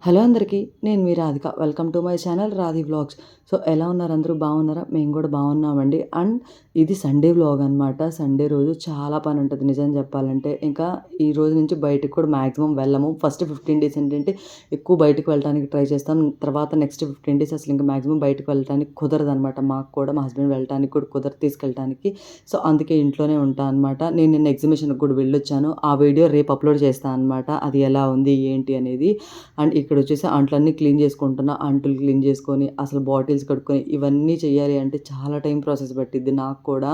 Hello అందరికీ. నేను మీ Radhika. Welcome to my channel Radhi vlogs. So, ఎలా ఉన్నారు అందరూ బాగున్నారా? మేము కూడా బాగున్నామండి. అండ్ ఇది సండే వ్లాగ్ అనమాట. సండే రోజు చాలా పని ఉంటది నిజం చెప్పాలంటే. ఇంకా ఈ రోజు నుంచి బయటికి కూడా మాక్సిమం వెళ్ళము. ఫస్ట్ 15 డేస్ ఏంటంటే ఎక్కువ బయటకి వెళ్ళటానికి ట్రై చేస్తాం. తర్వాత నెక్స్ట్ 15 డేస్ అసలు ఇంకా మాక్సిమం బయటకి వెళ్ళటానికి కుదరదనమాట. మాకు కూడా మా హస్బెండ్ వెళ్ళటానికి కూడా కుదరదు తీసుకెళ్ళటానికి. సో, అందుకే ఇంట్లోనే ఉంటా అనమాట. నేను నిన్న ఎగ్జిబిషన్‌కి కూడా వెళ్ళొచ్చాను. ఆ వీడియో రేపు అప్లోడ్ చేస్తా అనమాట. అది ఎలా ఉంది ఏంటి అనేది. అండ్ ఇక్కడొచ్చేసి అంట్లన్నీ క్లీన్ చేసుకుంటున్నా. అంట్లు క్లీన్ చేసుకొని, అసలు బాటిల్స్ కడుక్కొని, ఇవన్నీ చెయ్యాలి అంటే చాలా టైం ప్రాసెస్ పట్టిద్ది. నాకు కూడా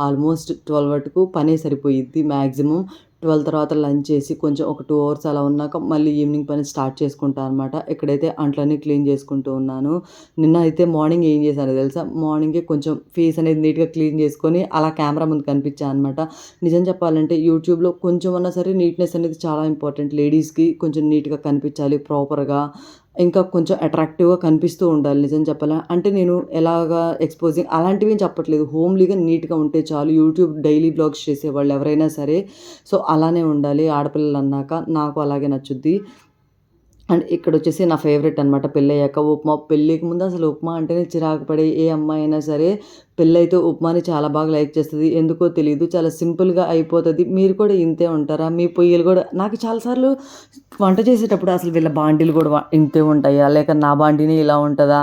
ఆల్మోస్ట్ 12 వరకు పనే సరిపోయిద్ది మ్యాక్సిమం. 12 తర్వాత లంచ్ చేసి కొంచెం ఒక 2 అవర్స్ అలా ఉన్నాక మళ్ళీ ఈవినింగ్ పని స్టార్ట్ చేసుకుంటా అనమాట. ఇక్కడైతే అంట్లన్నీ క్లీన్ చేసుకుంటూ ఉన్నాను. నిన్న అయితే మార్నింగ్ ఏం చేశానో తెలుసా? మార్నింగే కొంచెం ఫేస్ అనేది నీట్‌గా క్లీన్ చేసుకొని అలా కెమెరా ముందు కనిపించా అనమాట. నిజం చెప్పాలంటే యూట్యూబ్‌లో కొంచెమన్నా సరే నీట్‌నెస్ అనేది చాలా ఇంపార్టెంట్. లేడీస్‌కి కొంచెం నీట్‌గా కనిపించాలి ప్రాపర్‌గా. ఇంకా కొంచెం అట్రాక్టివ్‌గా కనిపిస్తూ ఉండాలి నిజం అంటే నేను ఎలాగా ఎక్స్‌పోజింగ్ అలాంటివి ఏం చెప్పట్లేదు. హోమ్‌లీగా నీట్‌గా ఉంటే చాలు. యూట్యూబ్ డైలీ వ్లాగ్స్ చేసేవాళ్ళు ఎవరైనా సరే. సో, అలానే ఉండాలి ఆడపిల్లలన్నాక. నాకు అలాగే నచ్చుద్ది. అండ్ ఇక్కడొచ్చేసి నా ఫేవరెట్ అనమాట పెళ్ళయ్యాక ఉప్మా. పెళ్ళికి ముందు అసలు ఉప్మా అంటేనే చిరాకు పడే ఏ అమ్మాయి అయినా సరే పెళ్ళైతే ఉప్మాని చాలా బాగా లైక్ చేస్తది. ఎందుకో తెలీదు. చాలా సింపుల్‌గా అయిపోతది. మీరు కూడా ఇంతే ఉంటారా? మీ పొయ్యిలు గూడా నాకు చాలా సార్లు వంట చేసేటప్పుడు అసలు వీళ్ళ బాండీలు గూడా ఇంతే ఉంటాయా? లేక నా బాండీనే ఇలా ఉంటదా?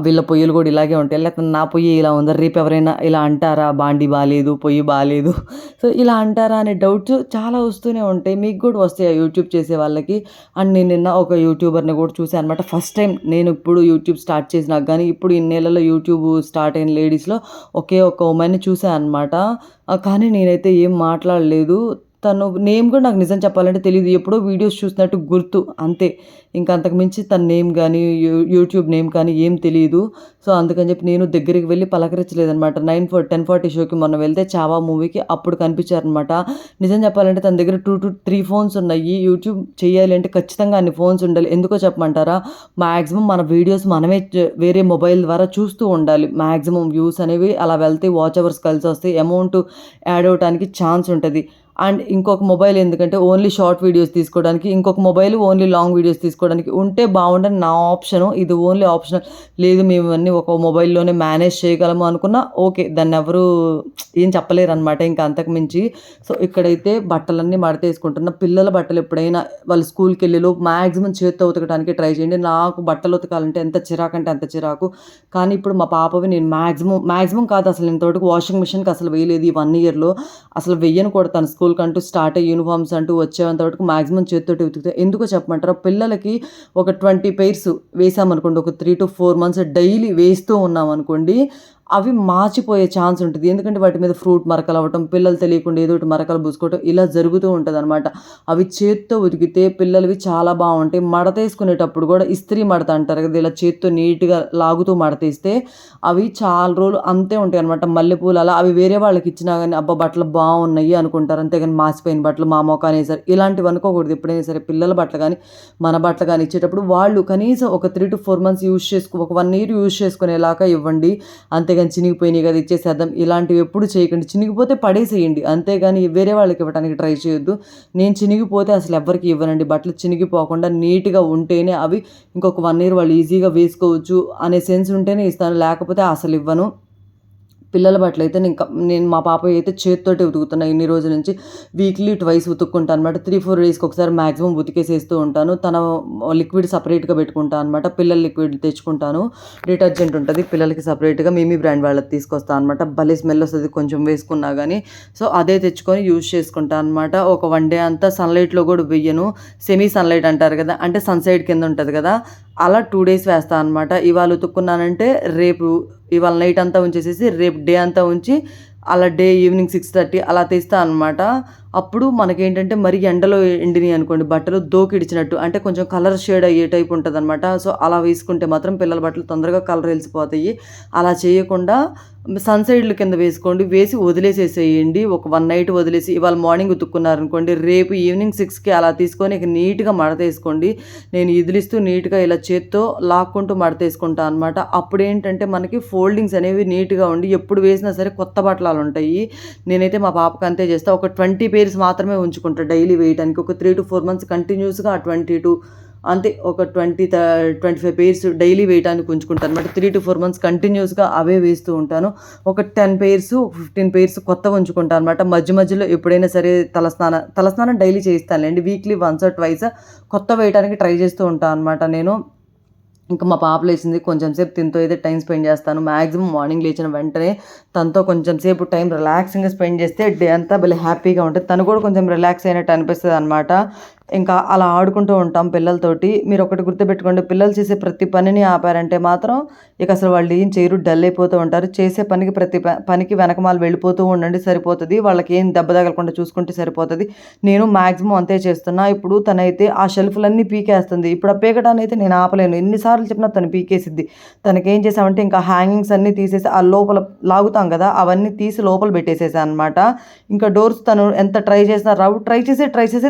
వీళ్ళ పొయ్యిలు గూడా ఇలాగే ఉంటాయా? లేకపోతే నా పొయ్యి ఇలా ఉందా? రేపు ఎవరైనా ఇలా అంటారా? బాండీ బాలేదు, పొయ్యి బాలేదు. సో, ఇలా అంటారా అనే డౌట్స్ చాలా వస్తూనే ఉంటాయి. మీకు గూడా వస్తాయా యూట్యూబ్ చేసే వాళ్ళకి? అండ్ నేను నిన్న ఒక యూట్యూబర్‌ని కూడా చూసా అనమాట. ఫస్ట్ టైమ్ నేను ఇప్పుడు యూట్యూబ్ స్టార్ట్ చేసినా గానీ, ఇప్పుడు ఇన్నేళ్లలో యూట్యూబ్ స్టార్ట్ అయిన లేడీస్‌లో ఒకే ఒక్క వుమెన్‌ని చూసా అనమాట. కానీ నేనైతే ఏం మాట్లాడలేదు. తను నేమ్ కూడా నాకు నిజం చెప్పాలంటే తెలీదు. ఎప్పుడో వీడియోస్ చూసినట్టు గుర్తు అంతే. ఇంక అంతకు మించి తన నేమ్ గానీ, యూట్యూబ్ నేమ్ కానీ ఏం తెలీదు. సో, అందుకని చెప్పి నేను దగ్గరికి వెళ్లి పలకరించలేదనమాట. 10:40 షోకి మొన్న వెళ్తే 'చావా' మూవీకి అప్పుడు కనిపించారనమాట. నిజం చెప్పాలంటే తన దగ్గర 2-3 ఫోన్స్ ఉన్నాయి. యూట్యూబ్ చేయాలి అంటే ఖచ్చితంగా అన్ని ఫోన్స్ ఉండాలి. ఎందుకో చెప్పమంటారా? మాక్సిమం మన వీడియోస్ మనమే వేరే మొబైల్ ద్వారా చూస్తూ ఉండాలి. మాక్సిమం వ్యూస్ అనేవి అలా వెళ్తే వాచ్ అవర్స్ కలిసొస్తాయి. అమౌంట్ యాడ్ అవ్వటానికి ఛాన్స్ ఉంటది. అండ్ ఇంకొక మొబైల్ ఎందుకంటే ఓన్లీ షార్ట్ వీడియోస్ తీసుకోవడానికి, ఇంకొక మొబైల్ ఓన్లీ లాంగ్ వీడియోస్ తీసుకోవడానికి ఉంటే బావుండని నా ఆప్షను. ఇది ఓన్లీ ఆప్షనల్. లేదు మేము ఇవన్నీ ఒక మొబైల్‌లోనే మేనేజ్ చేయగలము అనుకున్నా ఓకే. దాన్నెవరు ఏం చెప్పలేరనమాట ఇంక అంతకు మించి. సో, ఇక్కడైతే బట్టలన్నీ మడతేసుకుంటున్నా. పిల్లల బట్టలు ఎప్పుడైనా వాళ్ళు స్కూల్‌కెళ్ళేలోపు మాక్సిమం చేత్తో ఉతకడానికి ట్రై చేయండి. నాకు బట్టలు ఉతకాలంటే ఎంత చిరాకంటే అంత చిరాకు. కానీ ఇప్పుడు మా పాపవి నేను మాక్సిమం కాదు అసలు ఇంతవరకు వాషింగ్ మిషన్‌కి అసలు వేయలేదు ఈ 1 ఇయర్‌లో. అసలు వెయ్యను కూడా తను స్కూల్‌కంటూ స్టార్ట్ అయ్యి యూనిఫార్మ్స్ అంటూ వచ్చేంత వరకు మాక్సిమం చేత్తోటే ఉతుకుతా. ఎందుకో చెప్పమంటారా? పిల్లలకి ఒక 20 పెయిర్స్ వేసామనుకోండి, ఒక 3-4 మంత్స్ డైలీ వేస్తూ ఉన్నామనుకోండి, అవి మాచిపోయే ఛాన్స్ ఉంటది. ఎందుకంటే వాటి మీద ఫ్రూట్ మరకలవ్వటం, పిల్లలు తెలియకుండా ఏదో ఒకటి మరకలు పూసుకోవటం ఇలా జరుగుతూ ఉంటదనమాట. అవి చేత్తో ఉతికితే పిల్లలవి చాలా బావుంటాయి. మడతేసుకునేటప్పుడు గూడా ఇస్త్రీ మడత అంటారు కదా! ఇలా చేత్తో నీట్‌గా లాగుతూ మడతేస్తే అవి చాలా రోజులు అంతే ఉంటాయనమాట. మల్లెపూలు అలా అవి వేరే వాళ్ళకిచ్చినా గానీ, అబ్బా! బట్టలు బావున్నాయి అనుకుంటారు. అంతేగాని మాసిపోయిన బట్టలు మా మొఖానేసారు ఇలాంటివి అనుకోకూడదు ఎప్పుడైనా సరే. పిల్లల బట్టలు గానీ, మన బట్టలు గానీ ఇచ్చేటప్పుడు వాళ్ళు కనీసం ఒక 3-4 మంత్స్ ఒక 1 ఇయర్ యూజ్ చేసుకునేలాగా ఇవ్వండి. అంతేగాని చినిగిపోయినాయి కదా! ఇచ్చేసేద్దాం ఇలాంటివి ఎప్పుడు చేయకండి. చినిగిపోతే పడేసేయండి. అంతేగాని వేరే వాళ్ళకి ఇవ్వడానికి ట్రై చేయొద్దు. నేను చినిగిపోతే అసలు ఎవ్వరికీ ఇవ్వనండి. బట్టలు చినిగిపోకుండా నీట్‌గా ఉంటేనే అవి ఇంకొక 1 ఇయర్ వాళ్ళు ఈజీగా వేసుకోవచ్చు అనే సెన్స్ ఉంటేనే ఇస్తాను. లేకపోతే అసలివ్వను. పిల్లల బట్టలైతే నేను మా పాపయి అయితే చేత్తోటే ఉతుకుతున్నా ఇన్ని రోజుల నుంచి. వీక్లీ ట్వైస్ ఉతుక్కుంటా అనమాట. 3-4 డేస్‌కి ఒకసారి మాక్సిమం ఉతికేసేస్తూ ఉంటాను. తన లిక్విడ్ సెపరేట్‌గా పెట్టుకుంటా అనమాట. పిల్లల లిక్విడ్ తెచ్చుకుంటాను. డిటర్జెంట్ ఉంటది. పిల్లలకి సెపరేట్‌గా మిమీ బ్రాండ్ వాళ్ళది తీసుకొస్తా అనమాట. భలే స్మెల్ వస్తది కొంచెం వేసుకున్నా గానీ. సో, అదే తెచ్చుకొని యూజ్ చేసుకుంటా అనమాట. ఒక 1 డే అంతా సన్‌లైట్‌లో గూడా వెయ్యను. సెమీ సన్‌లైట్ అంటారు గదా! అంటే సన్‌సైడ్ కింద ఉంటది గదా! అలా 2 డేస్ వేస్తా అనమాట. ఇవాళ ఉతుక్కున్నానంటే రేపు ఇవాళ నైట్ అంతా ఉంచేసేసి రేపు డే అంతా ఉంచి అలా డే ఈవినింగ్ 6:30 అలా తీస్తా అనమాట. అప్పుడు మనకేంటంటే మరీ ఎండలో ఎండినియి అనుకోండి బట్టలు దోకిడిచినట్టు అంటే కొంచెం కలర్ షేడ్ అయ్యే టైప్ ఉంటదనమాట. సో, అలా వేసుకుంటే మాత్రం పిల్లల బట్టలు తొందరగా కలర్ ఎలిసిపోతాయి. అలా చేయకుండా సన్‌సైడ్‌ల కింద వేసుకోండి. వేసి వదిలేసేసేయండి. ఒక 1 నైట్ వదిలేసి ఇవాళ మార్నింగ్ ఉతుక్కున్నారనుకోండి, రేపు ఈవినింగ్ 6కి అలా తీసుకొని ఇక నీట్‌గా మడతేసుకోండి. నేను ఇదిలిస్తూ నీట్‌గా ఇలా చేత్తో లాక్కుంటూ మడతేసుకుంటా అనమాట. అప్పుడేంటంటే మనకి ఫోల్డింగ్స్ అనేవి నీట్‌గా ఉండి ఎప్పుడు వేసినా సరే కొత్త బట్టలాలుంటాయి. నేనైతే మా పాపకి అంతే చేస్తా. ఒక 20 పెయిర్స్ మాత్రమే ఉంచుకుంటా డైలీ వేయటానికి. ఒక 3-4 మంత్స్ కంటిన్యూస్‌గా ఆ 22 అంతే ఒక 25 పెయిర్స్ డైలీ వేయడానికి ఉంచుకుంటాను అనమాట. 3-4 మంత్స్ కంటిన్యూస్‌గా అవే వేస్తూ ఉంటాను. ఒక 10 పెయిర్స్, 15 పెయిర్స్ కొత్తగా ఉంచుకుంటాను అనమాట. మధ్య మధ్యలో ఎప్పుడైనా సరే తలస్నానం డైలీ చేయిస్తానులెండి. వీక్లీ వన్స్ ఆర్ ట్వైస్ కొత్తవి వేయడానికి ట్రై చేస్తూ ఉంటాను అనమాట నేను. ఇంకా మా పాప లేచింది. కొంచెం సేపు తినతో అయితే టైం స్పెండ్ చేస్తాను. మాక్సిమం మార్నింగ్ లేచిన వెంటనే తనతో కొంచెం సేపు టైం రిలాక్సింగ్‌గా స్పెండ్ చేస్తే డే అంతా భలే హ్యాపీగా ఉంటది. తను కూడా కొంచెం రిలాక్స్ అయినట్టు అనిపిస్తదనమాట. ఇంకా అలా ఆడుకుంటూ ఉంటాం పిల్లలతోటి. మీరొకటి గుర్తుపెట్టుకోండి, పిల్లలు చేసే ప్రతి పనిని ఆపారంటే మాత్రం ఇక అసలు వాళ్ళు ఏం చేయరు, డల్ అయిపోతూ ఉంటారు. చేసే పనికి ప్రతి పనికి వెనకమాల వెళ్ళిపోతూ ఉండండి సరిపోతది. వాళ్ళకేం దెబ్బ తగలకుండా చూసుకుంటే సరిపోతది. నేను మాక్సిమం అంతే చేస్తున్నా. ఇప్పుడు తనైతే ఆ షెల్ఫ్‌లన్నీ పీకేస్తుంది. ఇప్పుడు ఆ పీకడాన్నయితే నేను ఆపలేను. ఎన్ని సార్లు చెప్పినా తను పీకేసిద్ది. తనకేం చేశామంటే ఇంకా హ్యాంగింగ్స్ అన్నీ తీసేసి ఆ లోపల లాగుతాం కదా! అవన్నీ తీసి లోపల పెట్టేసేసా అనమాట. ఇంకా డోర్స్ తను ఎంత ట్రై చేసినా రావు. ట్రై చేసి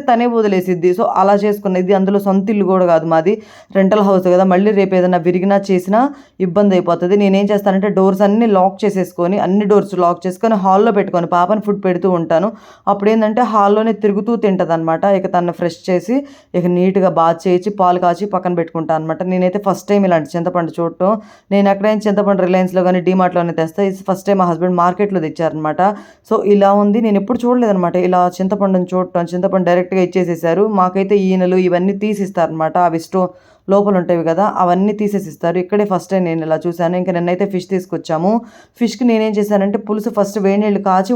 తనే వదిలేసిద్ది. సో, అలా చేసుకున్న. ఇది అందులో సొంత ఇల్లు గూడా గాదు మాది. రెంటల్ హౌస్ గదా! మళ్ళీ రేపు ఏదైనా విరిగినా చేసినా ఇబ్బందయిపోతది. నేనేం చేస్తానంటే డోర్స్ అన్నీ లాక్ చేసేసుకొని, అన్ని డోర్స్ లాక్ చేసుకొని హాల్‌లో పెట్టుకొని పాపని ఫుడ్ పెడుతూ ఉంటాను. అప్పుడేందంటే హాల్‌లోనే తిరుగుతూ తింటదనమాట. ఇక తనని ఫ్రెష్ చేసి, ఇక నీట్‌గా బాత్ చేయించి, పాలు కాచి పక్కన పెట్టుకుంటా అనమాట. నేనైతే ఫస్ట్ టైమ్ ఇలాంటి చింతపండు చూడటం. నేనెక్కడైనా చింతపండు రిలయన్స్‌లో గానీ, డీమార్ట్‌లోనే తెస్తా. ఇది ఫస్ట్ టైమ్ మా హస్బెండ్ మార్కెట్‌లో తెచ్చారనమాట. సో, ఇలా ఉంది. నేనెప్పుడు చూడలేదనమాట. ఇలా చింతపండుని చూడటం. చింతపండు డైరెక్ట్‌గా ఇచ్చేసేసారు. మాకైతే ఈనెలు ఇవన్నీ తీసిస్తారనమాట. అవి లోపలుంటవి గదా! అవన్నీ తీసేసిస్తారు. ఇక్కడే ఫస్ట్ టైమ్ నేనిలా చూశాను. ఇంక నిన్నైతే ఫిష్ తీసుకొచ్చాము. ఫిష్‌కి నేనేం చేశానంటే పులుసు ఫస్ట్ వేడి నీళ్ళు కాచి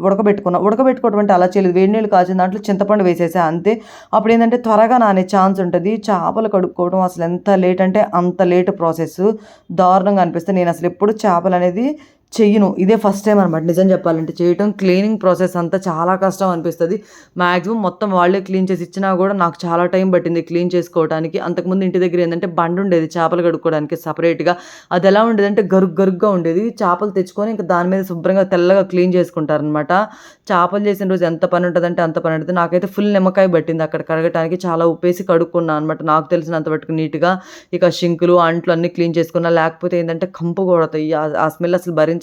ఉడకబెట్టుకున్నా. ఉడకబెట్టుకోవడం అంటే అలా చేయలేదు. వేడి నీళ్ళు కాచిన దాంట్లో చింతపండు వేసేసా అంతే. అప్పుడేందంటే త్వరగా నానే ఛాన్స్ ఉంటది. చేపలు కడుక్కోవడం అసలెంత లేట్ అంటే అంత లేట్ ప్రాసెస్. దారుణంగా అనిపిస్తది. నేనసలెప్పుడు చేపలనేది చెయ్యను. ఇదే ఫస్ట్ టైమ్ అనమాట నిజం చెప్పాలంటే చేయటం. క్లీనింగ్ ప్రాసెస్ అంతా చాలా కష్టం అనిపిస్తది. మాక్సిమం మొత్తం వాళ్ళే క్లీన్ చేసి ఇచ్చినా గూడా నాకు చాలా టైం పట్టింది క్లీన్ చేసుకోవటానికి. అంతకుముందు ఇంటి దగ్గర ఏందంటే బండుండేది చేపలు కడుక్కోవడానికి సెపరేట్‌గా. అదెలా ఉండేదంటే గరుగ్గా ఉండేది. చేపలు తెచ్చుకొని ఇంక దాని మీద శుభ్రంగా తెల్లగా క్లీన్ చేసుకుంటారనమాట. చేపలు చేసిన రోజు ఎంత పనుంటదంటే అంత పనుంటది. నాకైతే ఫుల్ నిమ్మకాయ పట్టింది అక్కడ కడగటానికి. చాలా ఉప్పేసి కడుక్కున్నా అనమాట నాకు తెలిసినంత మటుకు నీట్‌గా. ఇక షింకులు, అంట్లు అన్నీ క్లీన్ చేసుకున్నా. లేకపోతే ఏందంటే కంపు కొడతాయి. ఆ స్మెల్ అసలు భరించలేము.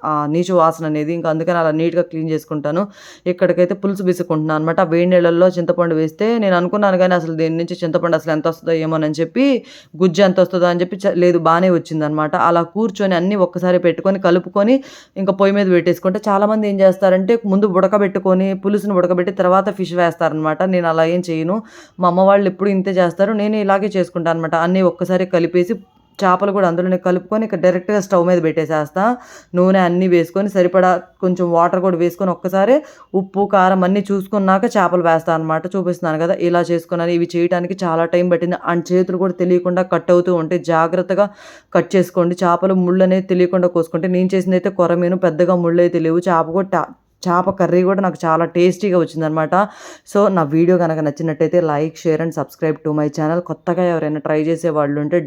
ఆ నీచు వాసన అనేది. ఇంక అందుకని అలా నీట్‌గా క్లీన్ చేసుకుంటాను. ఇక్కడికైతే పులుసు పిసుక్కుంటున్నా అనమాట. ఆ వేడి నీళ్ళల్లో చింతపండు వేస్తే నేను అనుకున్నాను గానీ అసలు దీని నుంచి చింతపండు అసలు ఎంతొస్తదో ఏమోనని చెప్పి, గుజ్జు ఎంతొస్తదో అని చెప్పి లేదు బానే వచ్చిందనమాట. అలా కూర్చొని అన్నీ ఒక్కసారి పెట్టుకొని, కలుపుకొని ఇంక పొయ్యి మీద పెట్టేసుకుంటే చాలామంది ఏం చేస్తారంటే ముందు ఉడకబెట్టుకొని, పులుసుని ఉడకబెట్టి తర్వాత ఫిష్ వేస్తారనమాట. నేను అలా ఏం చేయను. మా అమ్మ వాళ్ళు ఎప్పుడు ఇంతే చేస్తారు. నేను ఇలాగే చేసుకుంటాననమాట. అన్నీ ఒక్కసారి కలిపేసి చేపలు కూడా అందులోనే కలుపుకొని ఇక డైరెక్ట్‌గా స్టవ్ మీద పెట్టేసేస్తా. నూనె అన్నీ వేసుకొని సరిపడా కొంచెం వాటర్ కూడా వేసుకొని ఒక్కసారి ఉప్పు, కారం అన్నీ చూసుకున్నాక చేపలు వేస్తా అనమాట. చూపిస్తున్నాను కదా! ఇలా చేసుకున్నాను. ఇవి చేయటానికి చాలా టైం పట్టింది. అండ్ చేతులు కూడా తెలియకుండా కట్ అవుతూ ఉంటాయి. జాగ్రత్తగా కట్ చేసుకోండి. చేపలు ముళ్ళనేది తెలియకుండా కోసుకుంటే నేను చేసిందైతే కొరమీను పెద్దగా ముళ్ళైతే లేవు. చేప కర్రీ కూడా నాకు చాలా టేస్టీగా వచ్చిందనమాట. సో, నా వీడియో గనక నచ్చినట్టయితే like, share and subscribe to my channel. కొత్తగా ఎవరైనా ట్రై చేసేవాళ్ళు ఉంటే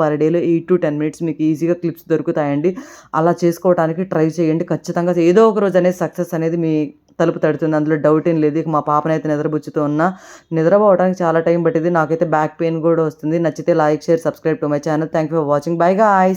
పర్ డేలో 8-10 మినిట్స్ మీకు ఈజీగా క్లిప్స్ దొరుకుతాయండి. అలా చేసుకోవటానికి ట్రై చేయండి. ఖచ్చితంగా ఏదో ఒక రోజు అనేది సక్సెస్ అనేది మీ తలుపు తడుతుంది. అందులో డౌట్ ఏం లేదు. ఇక మా పాపనైతే నిద్రపుచ్చుతూ ఉన్నా. నిద్రపోవడానికి చాలా టైం పట్టింది. నాకైతే బ్యాక్ పెయిన్ కూడా వస్తుంది. నచ్చితే like, share, subscribe to my channel. Thank you for watching. By guys.